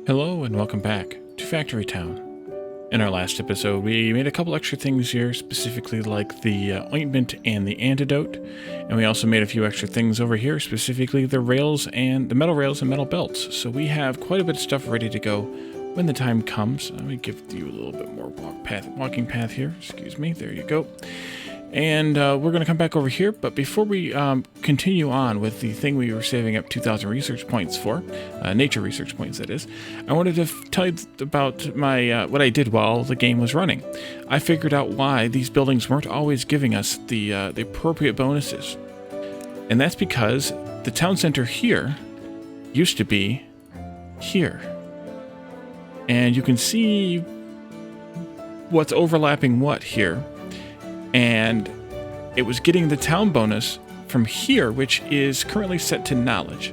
Hello and welcome back to Factory Town. In our last episode, we made a couple extra things here, specifically like the ointment and the antidote, and we also made a few extra things over here, specifically the rails and the metal rails and metal belts. So we have quite a bit of stuff ready to go when the time comes. Let me give you a little bit more walking path here. Excuse me. There you go. And we're going to come back over here, but before we continue on with the thing we were saving up 2,000 research points for, nature research points that is, I wanted to tell you about my what I did while the game was running. I figured out why these buildings weren't always giving us the appropriate bonuses. And that's because the town center here used to be here. And you can see what's overlapping what here. And it was getting the town bonus from here, which is currently set to knowledge,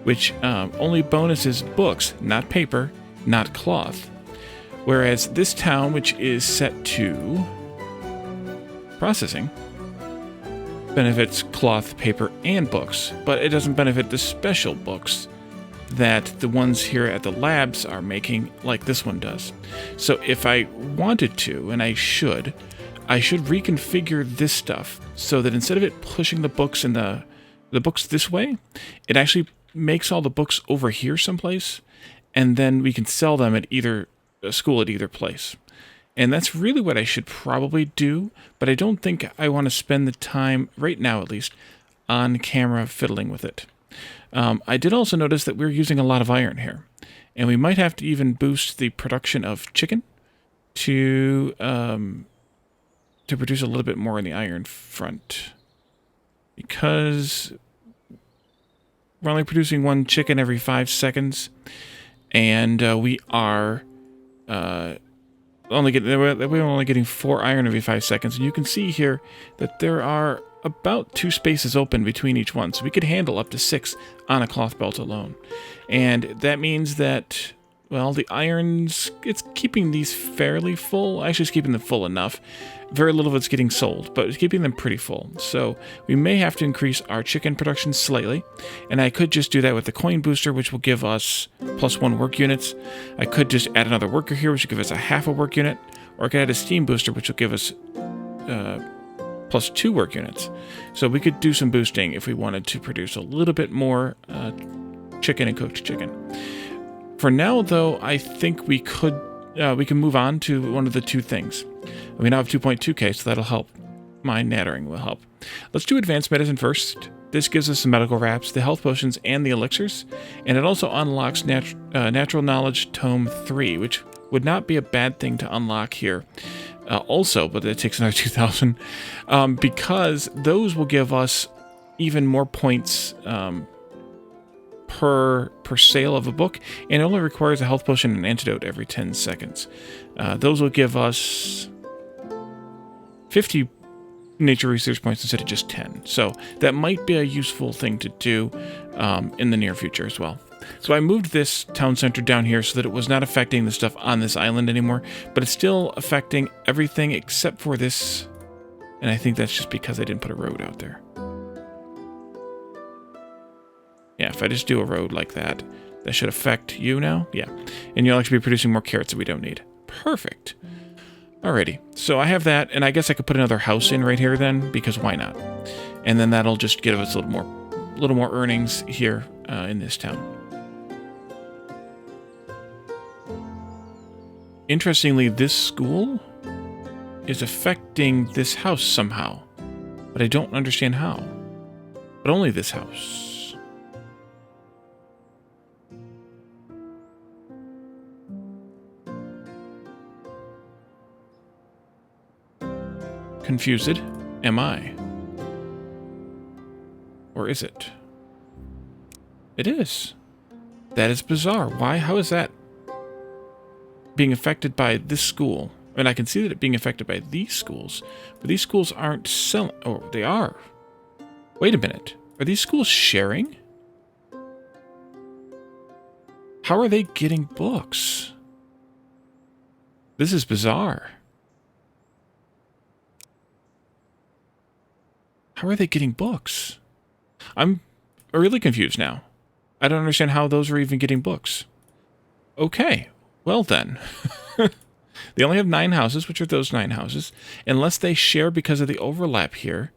which only bonuses books, not paper, not cloth. Whereas this town, which is set to processing, benefits cloth, paper, and books, but it doesn't benefit the special books that the ones here at the labs are making, like this one does. So if I wanted to, and I should reconfigure this stuff so that instead of it pushing the books and the books this way, it actually makes all the books over here someplace, and then we can sell them at either a school at either place. And that's really what I should probably do, but I don't think I want to spend the time, right now at least, on camera fiddling with it. I did also notice that we're using a lot of iron here, and we might have to even boost the production of chicken to produce a little bit more in the iron front, because we're only producing one chicken every 5 seconds, and we are only getting 4 iron every 5 seconds. And you can see here that there are about 2 spaces open between each one, so we could handle up to 6 on a cloth belt alone. And that means that, well, the irons, it's keeping these fairly full. Actually, it's keeping them full enough. Very little of it's getting sold, but it's keeping them pretty full. So we may have to increase our chicken production slightly, and I could just do that with the coin booster, which will give us +1 work units. I could just add another worker here, which will give us a half a work unit, or I could add a steam booster, which will give us +2 work units. So we could do some boosting if we wanted to produce a little bit more chicken and cooked chicken. For now, though, I think we can move on to one of the 2 things. We now have 2.2k, so that'll help. My nattering will help. Let's do advanced medicine first. This gives us the medical wraps, the health potions, and the elixirs, and it also unlocks Natural Knowledge Tome 3, which would not be a bad thing to unlock here. Also, but it takes another 2,000, because those will give us even more points per sale of a book, and it only requires a health potion and an antidote every 10 seconds. Those will give us 50 nature research points instead of just 10. So that might be a useful thing to do in the near future as well. So I moved this town center down here so that it was not affecting the stuff on this island anymore, but it's still affecting everything except for this, and I think that's just because I didn't put a road out there. Yeah, if I just do a road like that, that should affect you now. Yeah, and you'll actually be producing more carrots that we don't need. Perfect. Alrighty, so I have that, and I guess I could put another house in right here then, because why not? And then that'll just give us a little more earnings here in this town. Interestingly, this school is affecting this house somehow, but I don't understand how. But only this house. Confused am I? Or is it? It is. That is bizarre. Why? How is that being affected by this school? And I can see that it being affected by these schools, but these schools aren't selling. Oh, they are. Wait a minute. Are these schools sharing? How are they getting books? This is bizarre. How are they getting books? I'm really confused now. I don't understand how those are even getting books. Okay, well then. They only have 9 houses, which are those 9 houses. Unless they share because of the overlap here,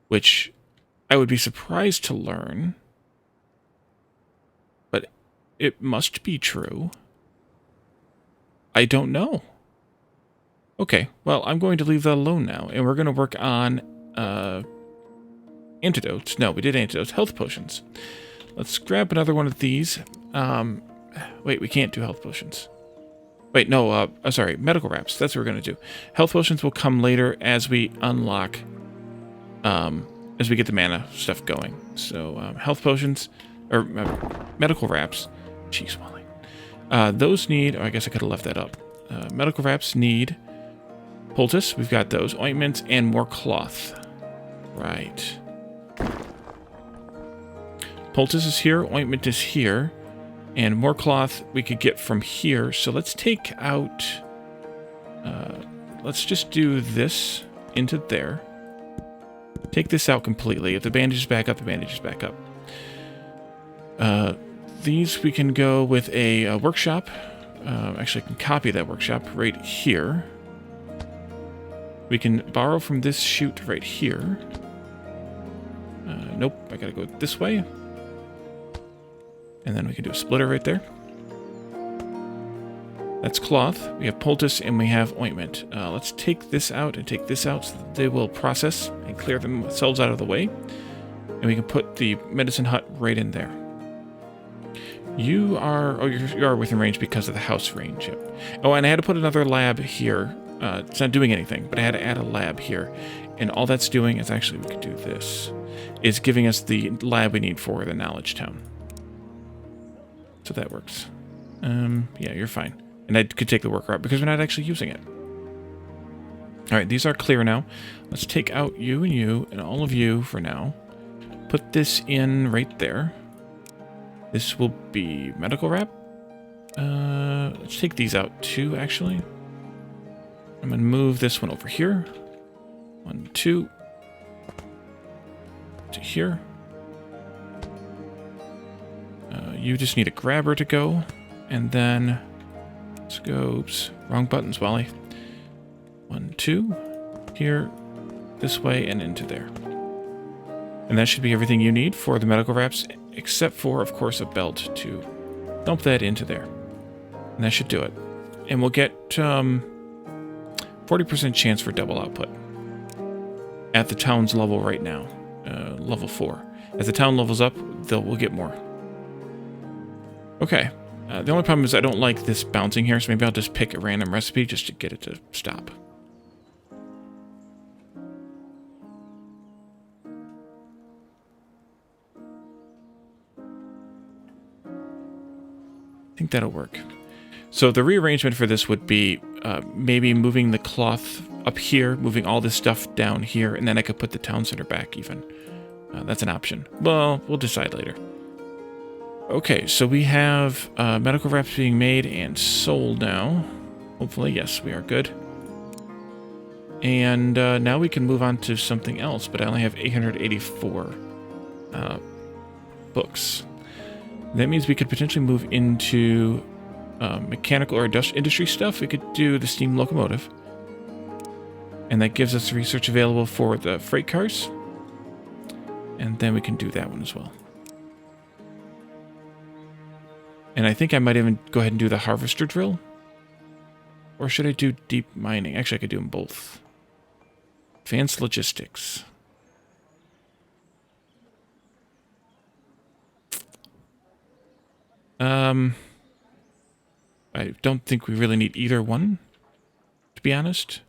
which I would be surprised to learn. But it must be true. I don't know. Okay, well, I'm going to leave that alone now, and we're going to work on antidotes. No, we did antidotes. Health potions. Let's grab another one of these. Wait, we can't do health potions. Wait, no, sorry, medical wraps. That's what we're going to do. Health potions will come later as we unlock, as we get the mana stuff going. So, health potions, or medical wraps. Jeez, Wally. Those need, oh, I guess I could have left that up. Medical wraps need poultice. We've got those. Ointments and more cloth. Right. Poultice is here. Ointment is here. And more cloth we could get from here. So let's take out... let's just do this into there. Take this out completely. If the bandage is back up, the bandage is back up. These we can go with a workshop. Actually, I can copy that workshop right here. We can borrow from this chute right here. Nope, I gotta go this way. And then we can do a splitter right there. That's cloth. We have poultice and we have ointment. Let's take this out and take this out so that they will process and clear themselves out of the way. And we can put the medicine hut right in there. You are... Oh, you are within range because of the house range. Yep. Oh, and I had to put another lab here. It's not doing anything, but I had to add a lab here. And all that's doing is actually, we could do this. Is giving us the lab we need for the Knowledge Town. So that works. Yeah, you're fine. And I could take the worker out because we're not actually using it. Alright, these are clear now. Let's take out you and all of you for now. Put this in right there. This will be medical wrap. Let's take these out too, actually. I'm going to move this one over here. 1, 2. To here. You just need a grabber to go. And then... Let's go... Oops. Wrong buttons, Wally. 1, 2. Here. This way and into there. And that should be everything you need for the medical wraps. Except for, of course, a belt to dump that into there. And that should do it. And we'll get 40% chance for double output. At the town's level right now. Level 4. As the town levels up, we'll get more. Okay. The only problem is I don't like this bouncing here, so maybe I'll just pick a random recipe just to get it to stop. I think that'll work. So the rearrangement for this would be maybe moving the cloth up here, moving all this stuff down here, and then I could put the town center back even. That's an option. Well, we'll decide later. Okay, so we have medical wraps being made and sold now. Hopefully, yes, we are good. And now we can move on to something else, but I only have 884 books. That means we could potentially move into mechanical or industry stuff. We could do the steam locomotive. And that gives us research available for the freight cars. And then we can do that one as well. And I think I might even go ahead and do the harvester drill. Or should I do deep mining? Actually, I could do them both. Advanced logistics. I don't think we really need either one, to be honest.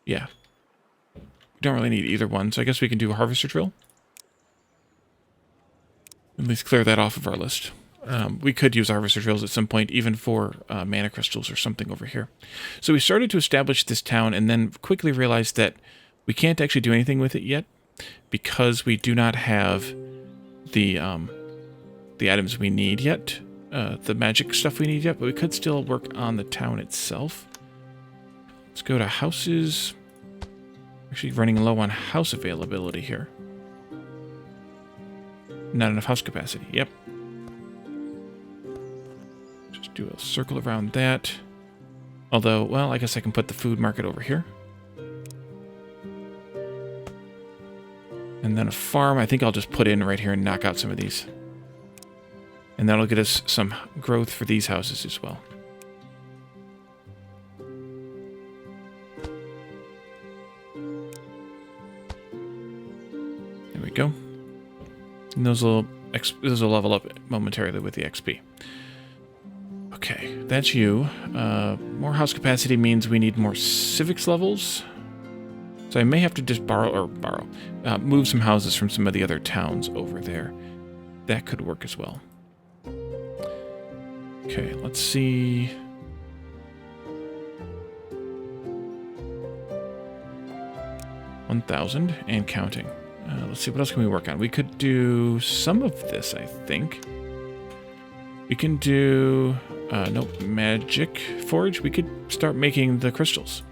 Yeah. We don't really need either one, so I guess we can do a harvester drill. At least clear that off of our list. We could use harvester drills at some point, even for mana crystals or something over here. So we started to establish this town and then quickly realized that we can't actually do anything with it yet because we do not have the items we need yet, the magic stuff we need yet, but we could still work on the town itself. Let's go to houses. Actually running low on house availability here. Not enough house capacity. Yep. Just do a circle around that. Although, well, I guess I can put the food market over here. And then a farm, I think I'll just put in right here and knock out some of these. And that'll get us some growth for these houses as well. There we go. And those will level up momentarily with the XP. Okay, that's you. More house capacity means we need more civics levels. So I may have to just move some houses from some of the other towns over there. That could work as well. Okay, let's see. $1,000 and counting. Let's see, what else can we work on? We could do some of this, I think. We can do, nope, magic forge. We could start making the crystals.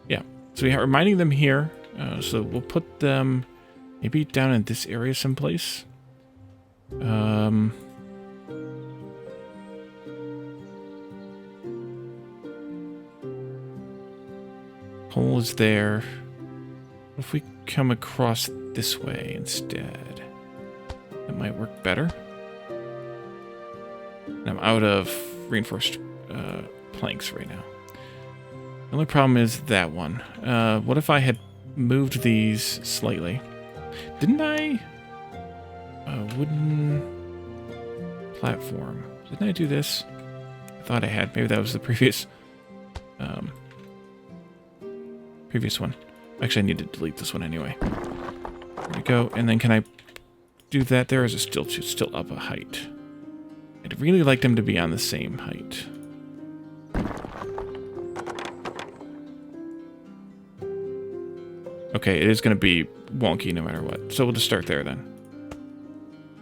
Yeah, so we are mining them here. So we'll put them maybe down in this area someplace. Hole is there. What if we come across this way instead? That might work better. I'm out of reinforced planks right now. The only problem is that one. What if I had moved these slightly? Didn't I? Wooden platform. Didn't I do this? I thought I had. Maybe that was the previous one. Actually, I need to delete this one anyway. There we go. And then can I do that there? Or is it still up a height? I'd really like them to be on the same height. Okay, it is going to be wonky no matter what. So we'll just start there then.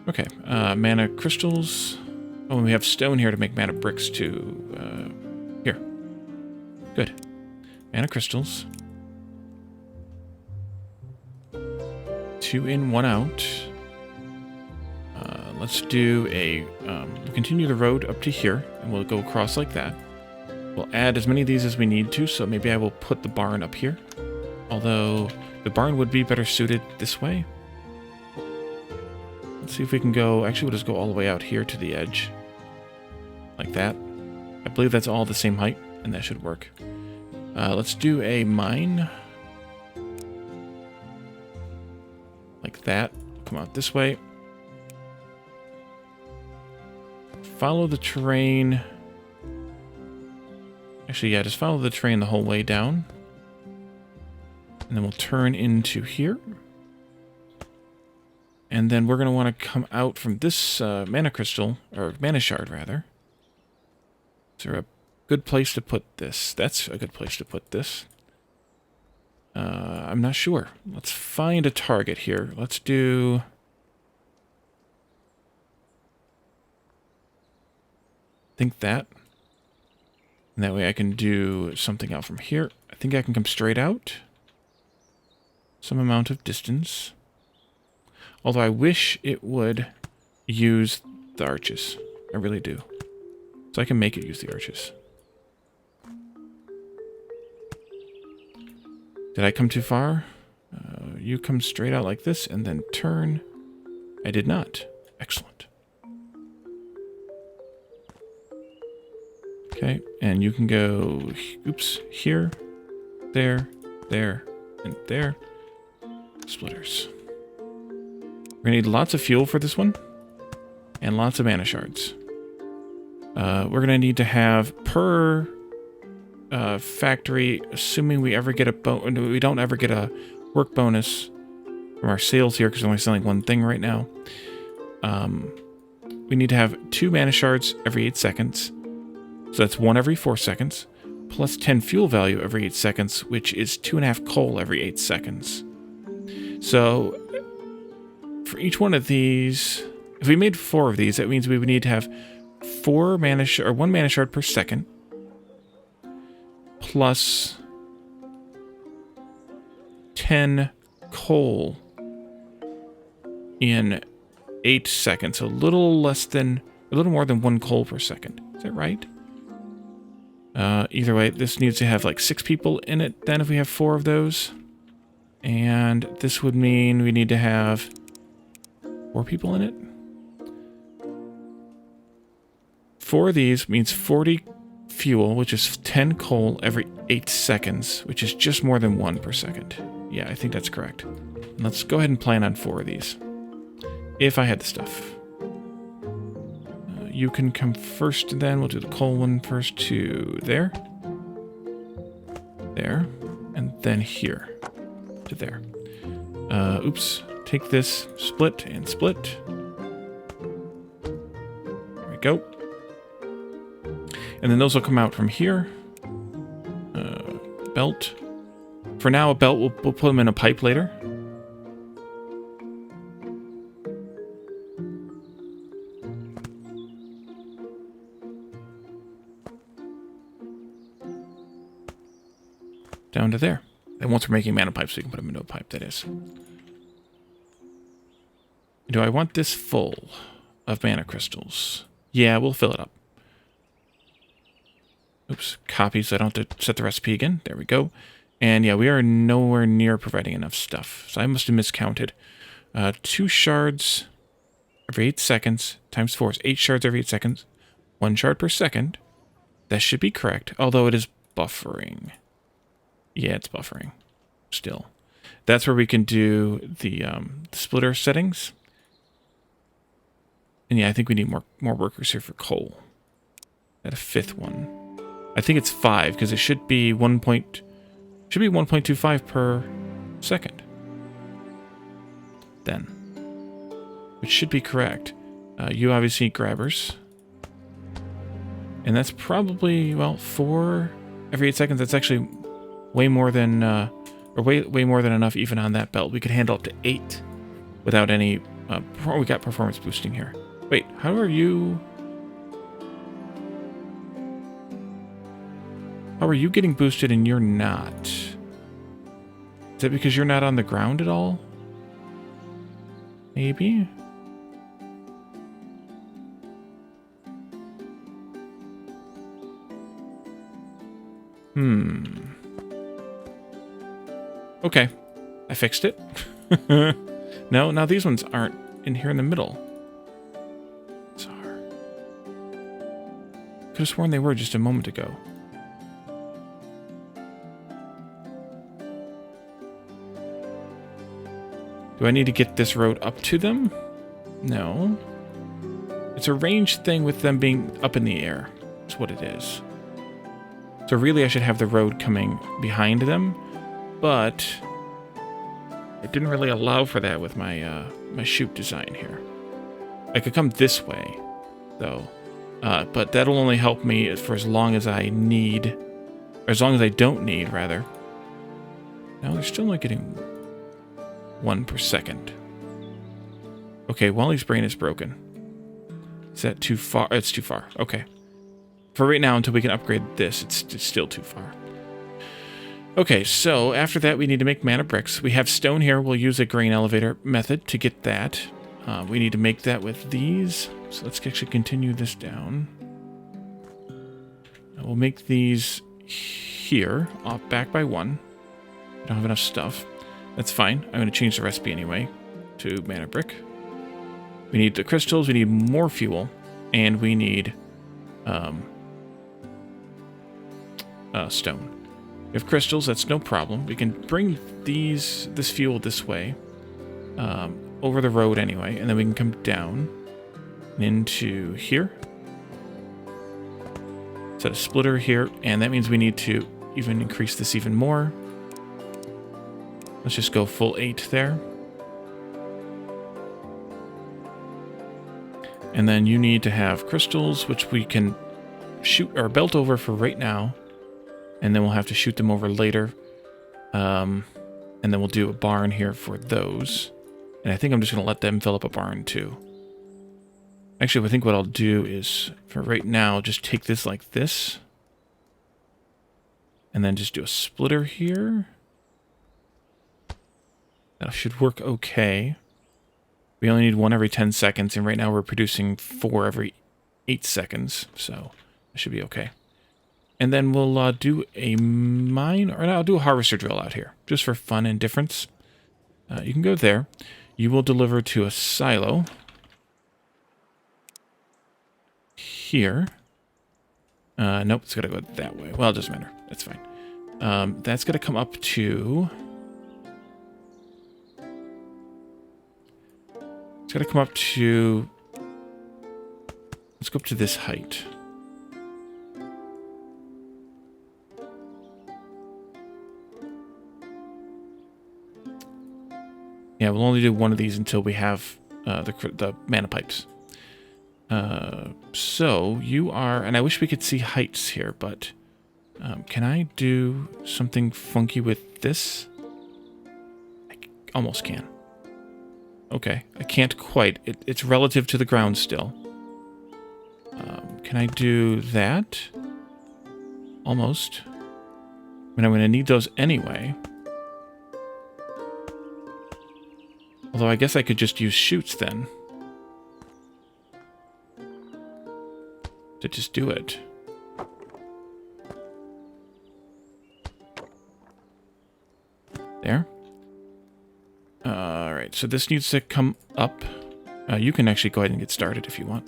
Okay, mana crystals. Oh, and we have stone here to make mana bricks too. Here. Good. Mana crystals. 2 in, 1 out. Let's do a... we'll continue the road up to here, and we'll go across like that. We'll add as many of these as we need to, so maybe I will put the barn up here. Although, the barn would be better suited this way. Let's see if we can go... Actually, we'll just go all the way out here to the edge. Like that. I believe that's all the same height, and that should work. Let's do a mine. Like that. Come out this way. Follow the terrain. Actually, yeah, just follow the terrain the whole way down. And then we'll turn into here. And then we're going to want to come out from this mana crystal, or mana shard, rather. Is there a good place to put this? That's a good place to put this. I'm not sure. Let's find a target here. Let's do... I think that. And that way I can do something out from here. I think I can come straight out. Some amount of distance. Although I wish it would use the arches. I really do. So I can make it use the arches. Did I come too far? You come straight out like this and then turn. I did not. Excellent. Okay, and you can go, oops, here, there, and there. Splitters. We're gonna need lots of fuel for this one, and lots of mana shards. We're gonna need to have per factory, assuming we ever get we don't ever get a work bonus from our sales here because we're only selling one thing right now. We need to have 2 mana shards every 8 seconds. So that's 1 every 4 seconds, plus 10 fuel value every 8 seconds, which is 2.5 coal every 8 seconds. So for each one of these, if we made 4 of these, that means we would need to have 1 mana shard per second, plus 10 coal in 8 seconds. So a little more than 1 coal per second. Is that right? Either way, this needs to have like 6 people in it then if we have 4 of those. And this would mean we need to have 4 people in it. 4 of these means 40 fuel, which is 10 coal every 8 seconds, which is just more than 1 per second. Yeah, I think that's correct. Let's go ahead and plan on 4 of these. If I had the stuff. You can come first then. We'll do the coal one first to there. There. And then here. To there. Oops. Take this. Split and split. There we go. And then those will come out from here. Belt. For now, a belt, we'll put them in a pipe later. Down to there. And once we're making mana pipes, we can put them into a pipe, that is. Do I want this full of mana crystals? Yeah, we'll fill it up. Oops, copy so I don't have to set the recipe again. There we go. And yeah, we are nowhere near providing enough stuff. So I must have miscounted. 2 shards every 8 seconds times 4 is 8 shards every 8 seconds. 1 shard per second. That should be correct, although it is buffering. Yeah, it's buffering. Still. That's where we can do the splitter settings. And yeah, I think we need more workers here for coal. At a 5th one. I think it's 5 because it should be 1.25 per second. Then. Which should be correct. You obviously need grabbers. And that's probably, well, 4 every 8 seconds. That's actually way more than, way more than enough even on that belt. We could handle up to 8 without any, we got performance boosting here. Wait, how are you? How are you getting boosted and you're not? Is that because you're not on the ground at all? Maybe? Okay. I fixed it. No, now these ones aren't in here in the middle. Bizarre. Could have sworn they were just a moment ago. Do I need to get this road up to them? No. It's a ranged thing with them being up in the air. That's what it is. So really I should have the road coming behind them, but it didn't really allow for that with my my chute design here. I could come this way, though, but that'll only help me for as long as I need, or as long as I don't need, rather. Now they're still not getting 1 per second. Okay, Wally's brain is broken. Is that too far? It's too far. Okay. For right now, until we can upgrade this, it's still too far. Okay, so after that, we need to make mana bricks. We have stone here. We'll use a grain elevator method to get that. We need to make that with these. So let's actually continue this down. We'll make these here, off back by 1. We don't have enough stuff. That's fine. I'm going to change the recipe anyway to mana brick. We need the crystals, we need more fuel, and we need stone. We have crystals, that's no problem. We can bring this fuel this way, over the road anyway, and then we can come down into here. Set a splitter here, and that means we need to even increase this even more. Let's just go full 8 there. And then you need to have crystals, which we can shoot our belt over for right now. And then we'll have to shoot them over later. And then we'll do a barn here for those. And I think I'm just going to let them fill up a barn too. Actually, I think what I'll do is, for right now, just take this like this. And then just do a splitter here. That should work okay. We only need 1 every 10 seconds, and right now we're producing 4 every 8 seconds, so That should be okay. And then we'll do a mine, or no, I'll do a harvester drill out here, just for fun and difference. You can go there. You will deliver to a silo. Here. Nope, it's got to go that way. Well, it doesn't matter. That's fine. That's going to come up to... It's going to come up to... Let's go up to this height. Yeah, we'll only do one of these until we have the mana pipes. So you are... And I wish we could see heights here, but... can I do something funky with this? I almost can. Okay, I can't quite. It's relative to the ground still. Can I do that? Almost. I mean, I'm going to need those anyway. Although I guess I could just use chutes then. To just do it. There. Alright, so this needs to come up. You can actually go ahead and get started if you want.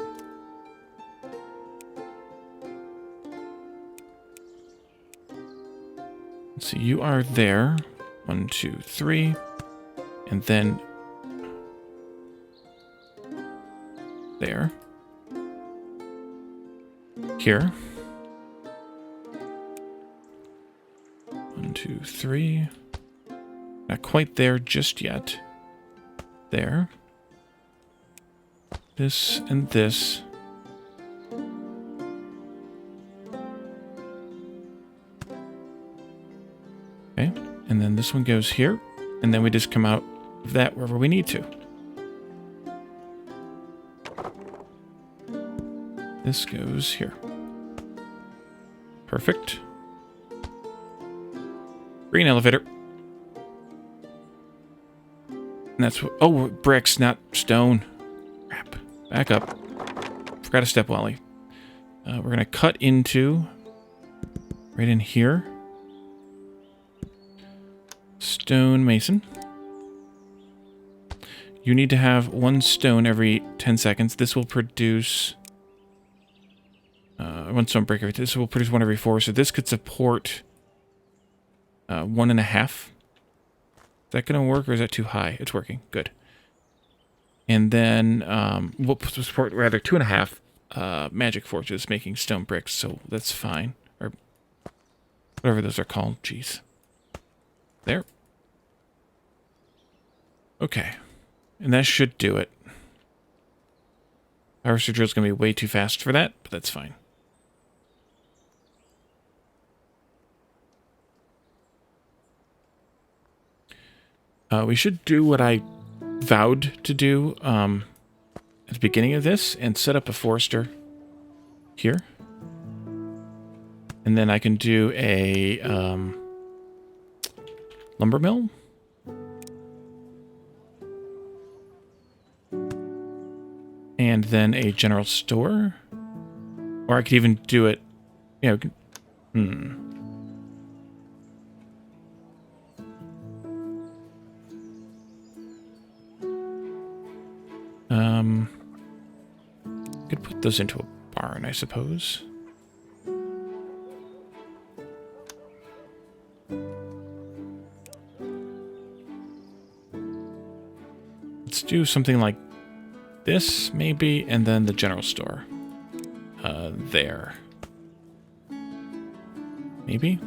Let's see, you are there. 1, 2, 3. And then... there. Here. 1, 2, 3. Not quite there just yet. There. This and this. Okay, and then this one goes here, and then we just come out of that wherever we need to. This goes here. Perfect. Green elevator. And that's what... Oh, bricks, not stone. Crap. Back up. Forgot a step, Wally. We're going to cut into... right in here. Stone mason. You need to have 1 stone every 10 seconds. This will produce... 1 stone breaker. This will produce 1 every 4. So this could support... 1.5. Is that going to work, or is that too high? It's working. Good. And then we'll support rather 2.5 magic forges making stone bricks, so that's fine. Or whatever those are called. Jeez. There. Okay. And that should do it. Harvester drill is going to be way too fast for that, but that's fine. We should do what I vowed to do at the beginning of this and set up a forester here. And then I can do a lumber mill. And then a general store. Or I could even do it... Yeah, could put those into a barn, I suppose. Let's do something like this, maybe, and then the general store. There. Maybe?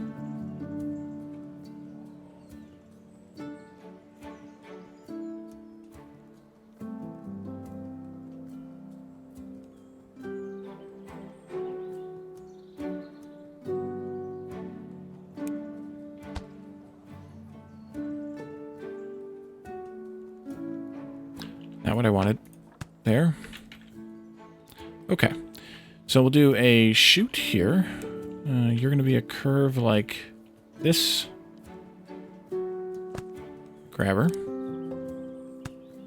Not what I wanted. There. Okay. So we'll do a chute here. You're going to be a curve like this. Grabber.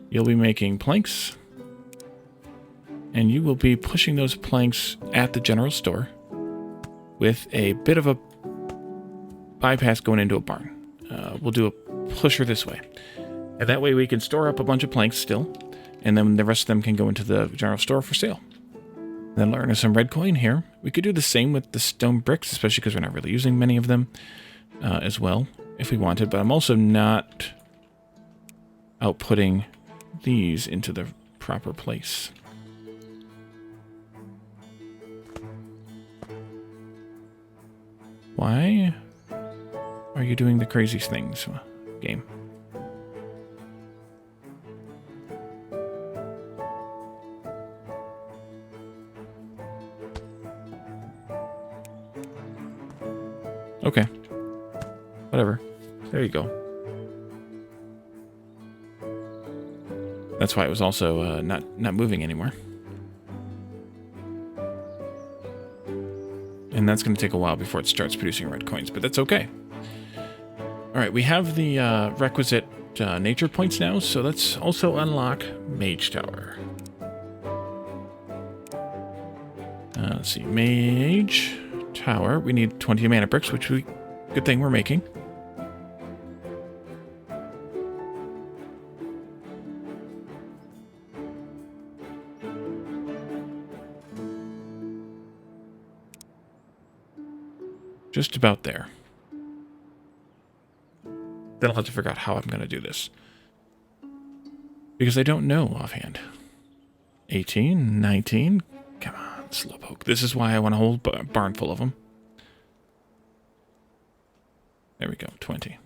You'll be making planks. And you will be pushing those planks at the general store. with a bit of a bypass going into a barn. We'll do a pusher this way. And that way we can store up a bunch of planks still, and then the rest of them can go into the general store for sale. Then learn some red coin here. We could do the same with the stone bricks, especially because we're not really using many of them as well, if we wanted. But I'm also not outputting these into the proper place. Why are you doing the crazy things, game? Okay. Whatever. There you go. That's why it was also not moving anymore. And that's going to take a while before it starts producing red coins, but that's okay. Alright, we have the requisite nature points now, so let's also unlock Mage Tower. Let's see, Mage Tower. We need 20 mana bricks, which good thing we're making. Just about there. Then I'll have to figure out how I'm going to do this. Because I don't know offhand. 18, 19. Come on, Slowpoke. This is why I want a whole barn full of them. There we go, 20.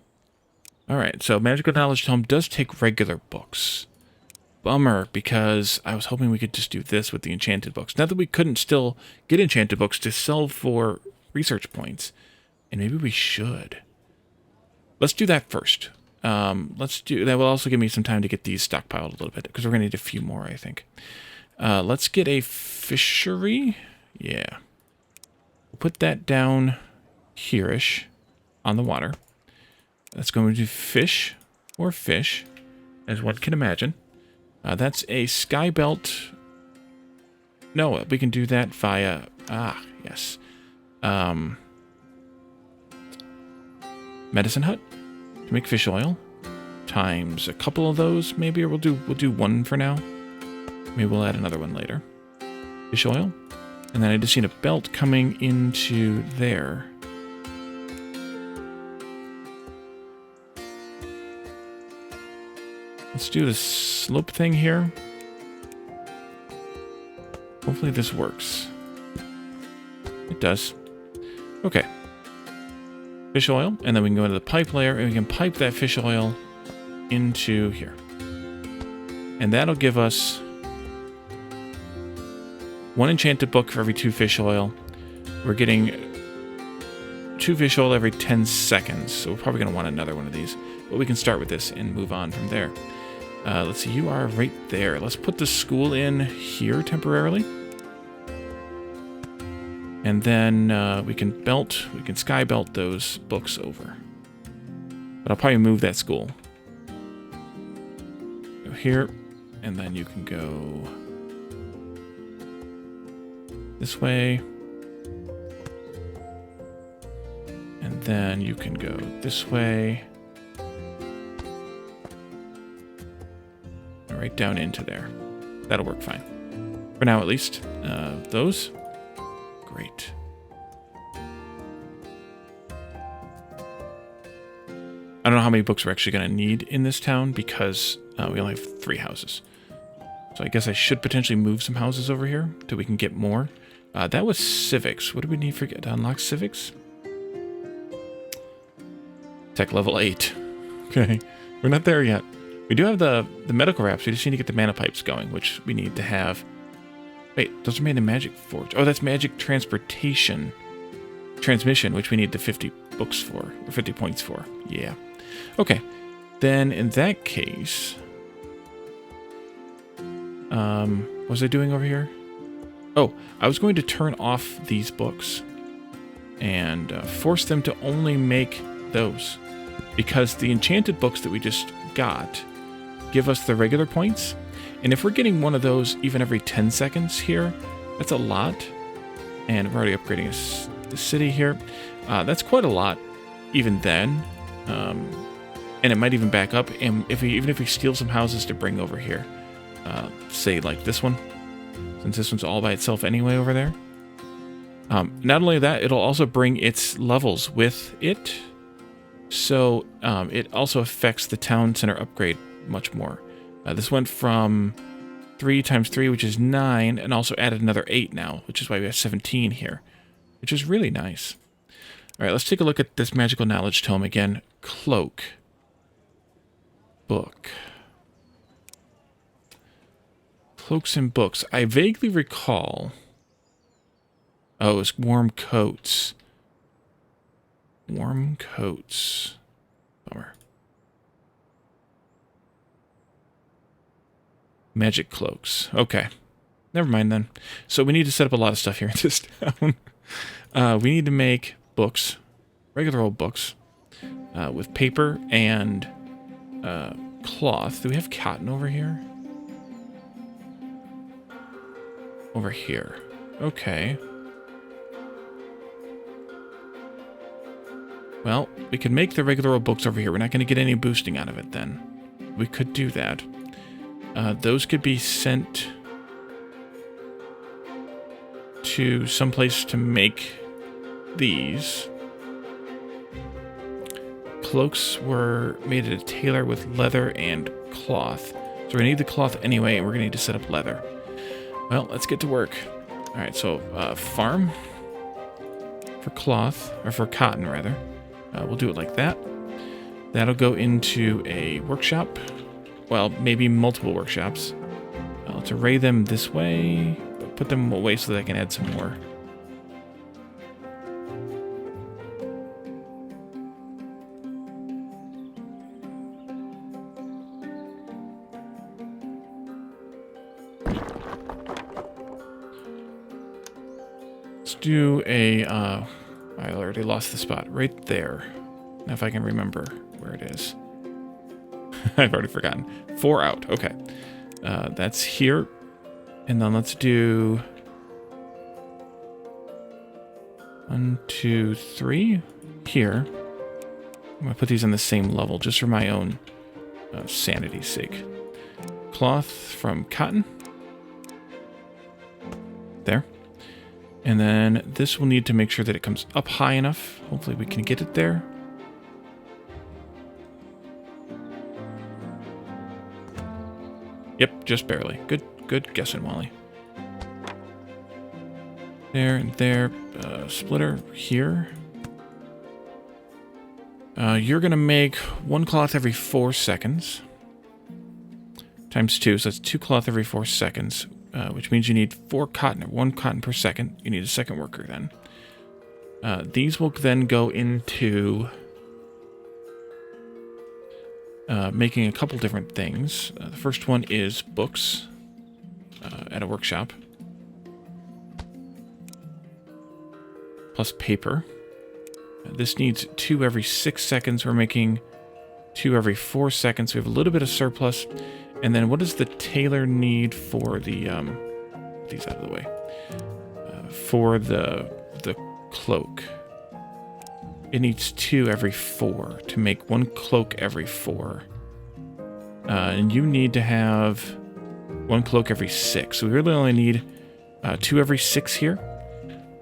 Alright, so Magical Knowledge Tome does take regular books. Bummer, because I was hoping we could just do this with the enchanted books. Not that we couldn't still get enchanted books to sell for research points. And maybe we should. Let's do that first. Let's do that. Will also give me some time to get these stockpiled a little bit, because we're going to need a few more, I think. Let's get a fishery. Yeah. We'll put that down here-ish on the water. That's going to do fish or fish, as one can imagine. That's a sky belt. No, we can do that via... yes. Medicine hut to make fish oil. Times a couple of those, maybe, or we'll do one for now. Maybe we'll add another one later. Fish oil. And then I just need a belt coming into there. Let's do the slope thing here. Hopefully this works. It does. Okay. Fish oil, and then we can go into the pipe layer, and we can pipe that fish oil into here. And that'll give us one enchanted book for every 2 fish oil. We're getting 2 fish oil every 10 seconds, so we're probably going to want another one of these. But we can start with this and move on from there. Let's see, you are right there. Let's put the school in here temporarily. And then we can sky belt those books over. But I'll probably move that school. Go here, and then you can go this way. And then you can go this way. And right down into there. That'll work fine. For now, at least. Those. Great. I don't know how many books we're actually going to need in this town because we only have 3 houses. So I guess I should potentially move some houses over here till we can get more. That was civics. What do we need to unlock civics? Tech level 8. Okay, we're not there yet. We do have the medical wraps. We just need to get the mana pipes going, which we need to have. Wait, those are made in Magic Forge. Oh, that's Magic Transmission, which we need the 50 books for, or 50 points for. Yeah. Okay. Then in that case, what was I doing over here? Oh, I was going to turn off these books and force them to only make those, because the enchanted books that we just got give us the regular points. And if we're getting one of those even every 10 seconds here, that's a lot. And we're already upgrading the city here. That's quite a lot, even then. And it might even back up. And even if we steal some houses to bring over here, say like this one, since this one's all by itself anyway over there. Not only that, it'll also bring its levels with it. So it also affects the town center upgrade much more. This went from 3 times 3, which is 9, and also added another 8 now, which is why we have 17 here, which is really nice. All right, let's take a look at this magical knowledge tome again. Cloak. Book. Cloaks and books. I vaguely recall... Oh, it's warm coats. Warm coats. Bummer. Magic cloaks. Okay. Never mind then. So we need to set up a lot of stuff here in this town. We need to make books. Regular old books. With paper and cloth. Do we have cotton over here? Over here. Okay. Well, we can make the regular old books over here. We're not going to get any boosting out of it then. We could do that. Those could be sent to someplace to make these. Cloaks were made at a tailor with leather and cloth. So we need the cloth anyway, and we're going to need to set up leather. Well, let's get to work. All right, so farm for cloth, or for cotton rather. We'll do it like that. That'll go into a workshop. Well, maybe multiple workshops. Let's array them this way. Put them away so that I can add some more. Let's do a... I already lost the spot. Right there. Now if I can remember where it is. I've already forgotten. 4 out. Okay. That's here. And then let's do... 1, 2, 3. Here. I'm going to put these on the same level just for my own sanity's sake. Cloth from cotton. There. And then this will need to make sure that it comes up high enough. Hopefully we can get it there. Yep, just barely. Good guessing, Wally. There and there. Splitter here. You're going to make 1 cloth every 4 seconds. Times 2, so that's 2 cloth every 4 seconds. Which means you need 4 cotton, or 1 cotton per second. You need a second worker then. These will then go into making a couple different things. The first one is books at a workshop. Plus paper. This needs 2 every 6 seconds. We're making 2 every 4 seconds. We have a little bit of surplus. And then what does the tailor need for the, put these out of the way, for the cloak? It needs 2 every 4 to make 1 cloak every 4. And you need to have 1 cloak every 6. So we really only need 2 every 6 here,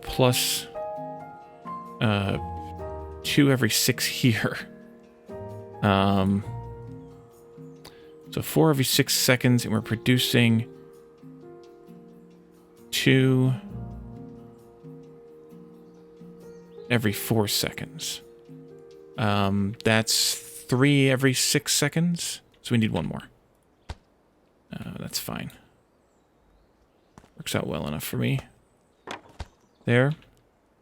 plus 2 every 6 here. So 4 every 6 seconds, and we're producing 2 every 4 seconds. That's 3 every 6 seconds, so we need 1 more. That's fine. Works out well enough for me. There,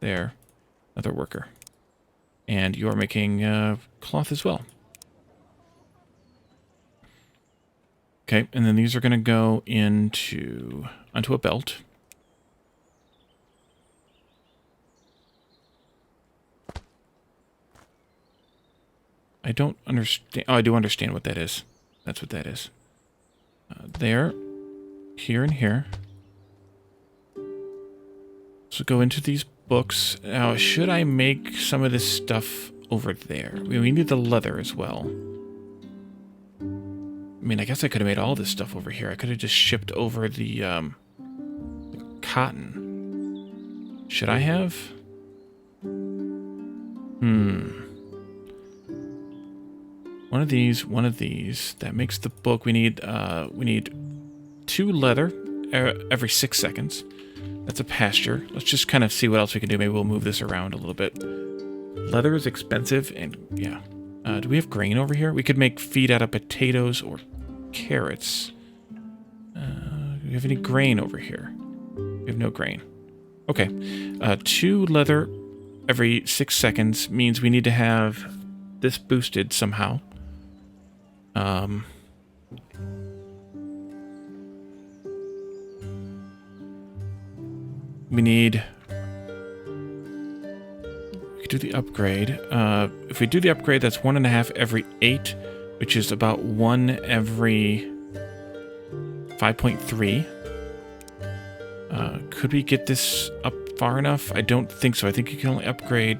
another worker. And you are making cloth as well. Okay, and then these are going to go onto a belt. I don't understand. Oh, I do understand what that is. That's what that is. There, here, and here. So go into these books. Now, should I make some of this stuff over there? We need the leather as well. I mean, I guess I could have made all this stuff over here. I could have just shipped over the cotton. Should I have? One of these, one of these. That makes the book. We need 2 leather every 6 seconds. That's a pasture. Let's just kind of see what else we can do. Maybe we'll move this around a little bit. Leather is expensive, and yeah. Do we have grain over here? We could make feed out of potatoes or carrots. Do we have any grain over here? We have no grain. Okay. 2 leather every 6 seconds means we need to have this boosted somehow. We could do the upgrade. If we do the upgrade, that's 1.5 every 8, which is about 1 every 5.3. Could we get this up far enough? I don't think so. I think you can only upgrade...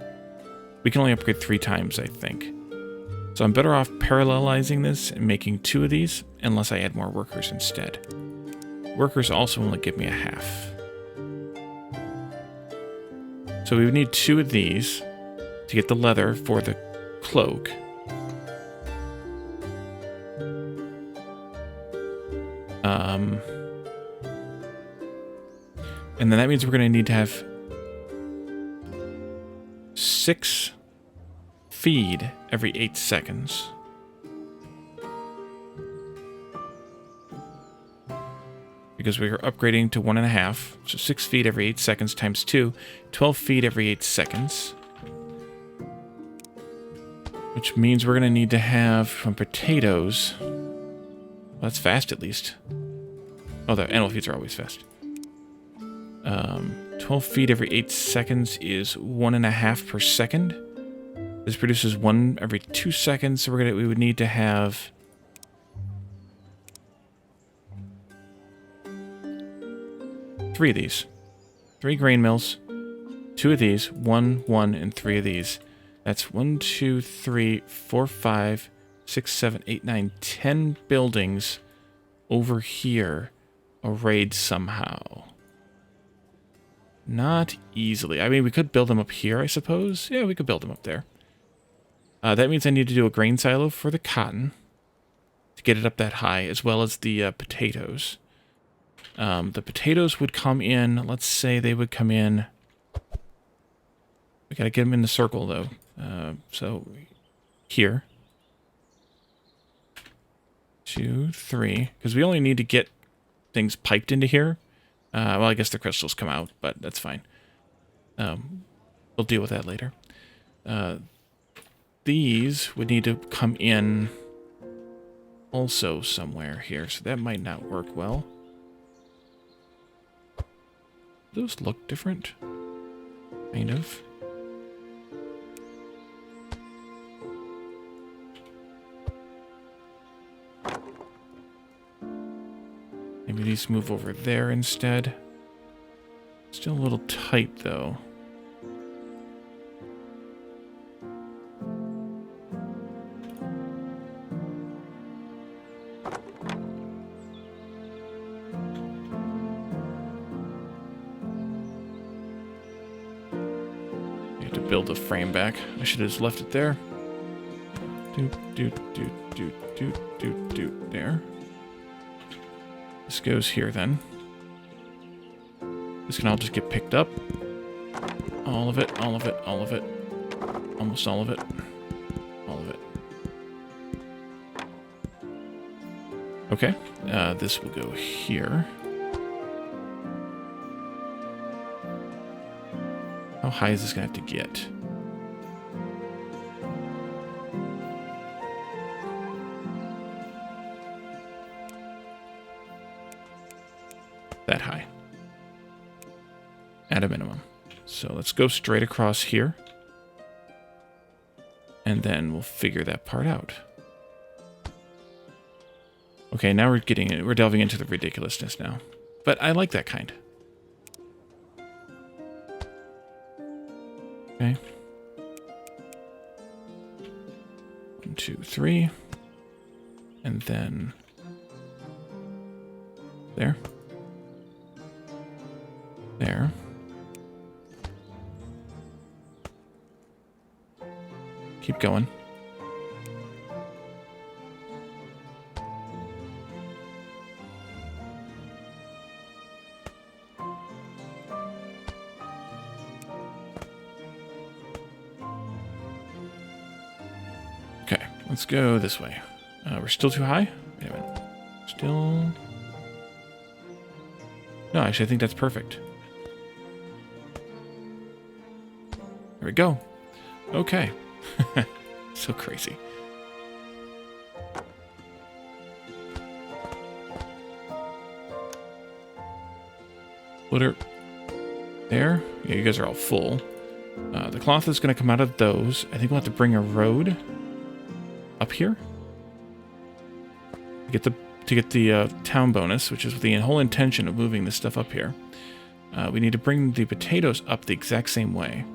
We can only upgrade 3 times, I think. So I'm better off parallelizing this and making 2 of these, unless I add more workers instead. Workers also only give me a half. So we would need 2 of these to get the leather for the cloak. And then that means we're going to need to have 6 feed every 8 seconds. Because we are upgrading to 1.5. So 6 feed every 8 seconds times 2. 12 feed every 8 seconds. Which means we're going to need to have some potatoes. Well, that's fast at least. Oh, the animal feeds are always fast. 12 feed every 8 seconds is 1.5 per second. This produces 1 every 2 seconds, so we would need to have 3 of these. 3 grain mills, 2 of these, 1, 1, and 3 of these. That's 1, 2, 3, 4, 5, 6, 7, 8, 9, 10 buildings over here arrayed somehow. Not easily. I mean, we could build them up here, I suppose. Yeah, we could build them up there. That means I need to do a grain silo for the cotton to get it up that high, as well as the potatoes. The potatoes would come in, let's say they would come in... We gotta get them in the circle, though. So, here. 2, 3. Because we only need to get things piped into here. Well, I guess the crystals come out, but that's fine. We'll deal with that later. These would need to come in also somewhere here, so that might not work well. Those look different. Kind of. Maybe these move over there instead. Still a little tight, though. You have to build the frame back. I should have just left it there. There. This goes here then. This can all just get picked up. All of it, all of it, all of it. Almost all of it. All of it. Okay, this will go here. How high is this gonna have to get? That high. At a minimum. So let's go straight across here. And then we'll figure that part out. Okay, now we're delving into the ridiculousness now. But I like that kind. Okay. 1, 2, 3. And then there. There. Keep going. Okay, let's go this way. We're still too high? Wait a minute. Still... No, actually, I think that's perfect. There we go. Okay. So crazy. Footer. There. Yeah, you guys are all full. The cloth is going to come out of those. I think we'll have to bring a road up here to get the town bonus, which is the whole intention of moving this stuff up here. We need to bring the potatoes up the exact same way,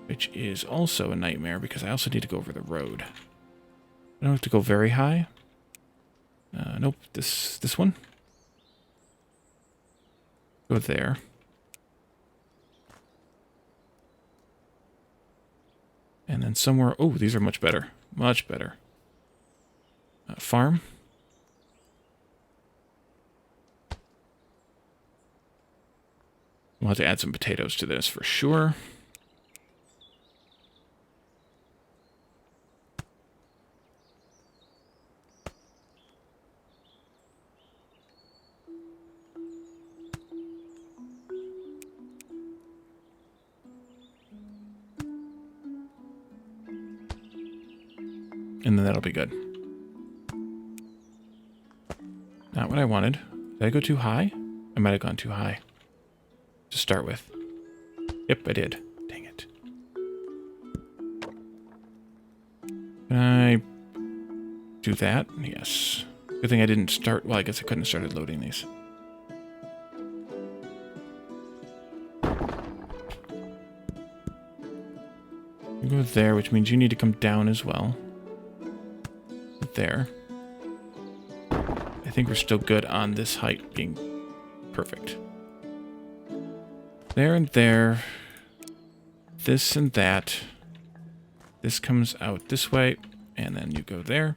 which is also a nightmare because I also need to go over the road. I don't have to go very high. Nope, this one. Go there. And then somewhere... Oh, these are much better. Much better. Farm. We'll have to add some potatoes to this for sure. And then that'll be good. Not what I wanted. Did I go too high? I might have gone too high to start with. Yep, I did. Dang it. Can I do that? Yes. Good thing I didn't start... Well, I guess I couldn't have started loading these. You go there, which means you need to come down as well. There. I think we're still good on this height being perfect. There and there. This and that. This comes out this way, and then you go there.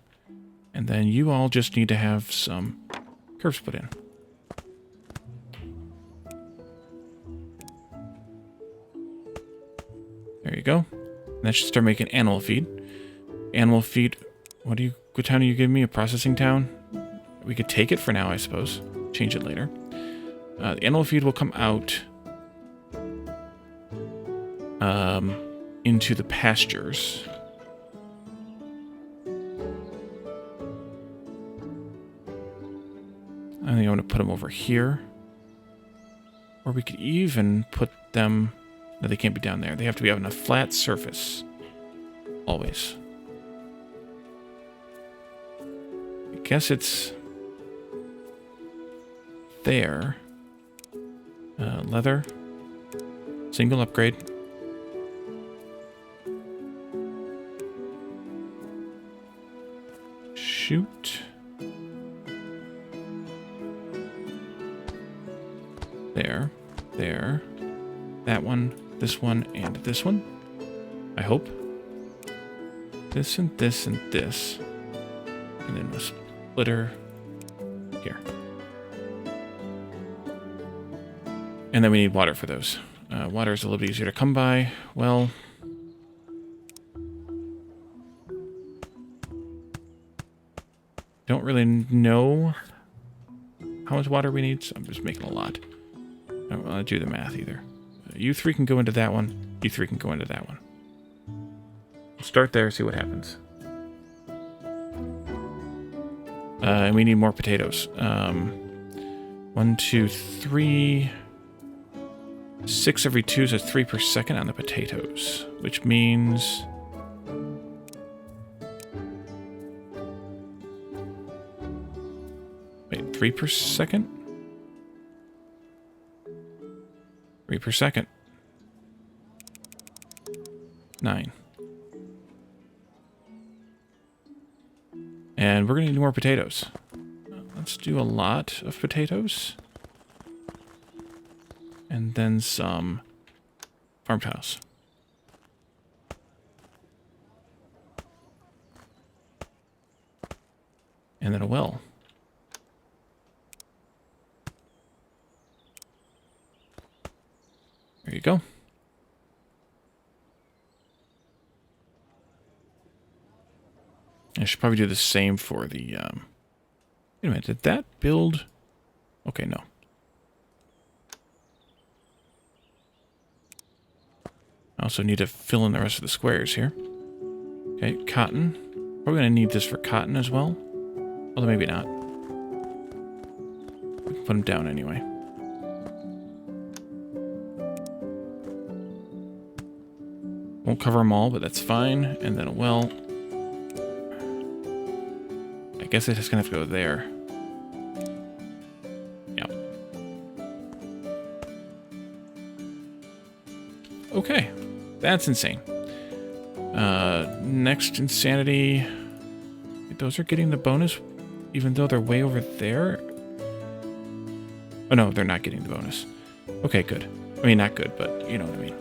And then you all just need to have some curves put in. There you go. And that should start making animal feed. Animal feed... What town are you giving me? A processing town? We could take it for now, I suppose. Change it later. The animal feed will come out into the pastures. I think I'm going to put them over here. Or we could even put them... No, they can't be down there. They have to be on a flat surface. Always. I guess it's... there. Leather. Single upgrade. Shoot. There. There. That one, this one, and this one. I hope. This and this and this. And then a splitter here. And then we need water for those. Water is a little bit easier to come by. Well... don't really know how much water we need, so I'm just making a lot. I don't want to do the math either. You three can go into that one. You three can go into that one. Start there, see what happens. And we need more potatoes. 1, 2, 3... 6 every 2, so 3 per second on the potatoes. Which means... wait, 3 per second? 3 per second. 9. And we're going to need more potatoes. Let's do a lot of potatoes. And then some farm tiles. And then a well. There you go. I should probably do the same for the, wait a minute, did that build? Okay, no. I also need to fill in the rest of the squares here. Okay, cotton. Probably going to need this for cotton as well. Although maybe not. We can put them down anyway. Won't cover them all, but that's fine. And then a well. I guess it's just going to have to go there. Yep. Okay. That's insane. Next insanity. Those are getting the bonus, even though they're way over there. Oh no, they're not getting the bonus. Okay, good. I mean, not good, but you know what I mean.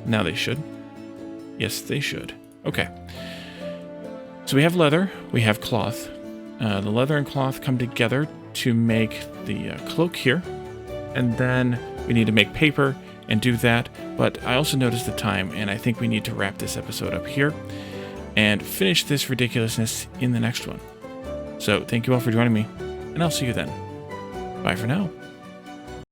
Now they should. Yes, they should. Okay. So we have leather, we have cloth. The leather and cloth come together to make the cloak here. And then we need to make paper and do that. But I also noticed the time, and I think we need to wrap this episode up here and finish this ridiculousness in the next one. So thank you all for joining me, and I'll see you then. Bye for now.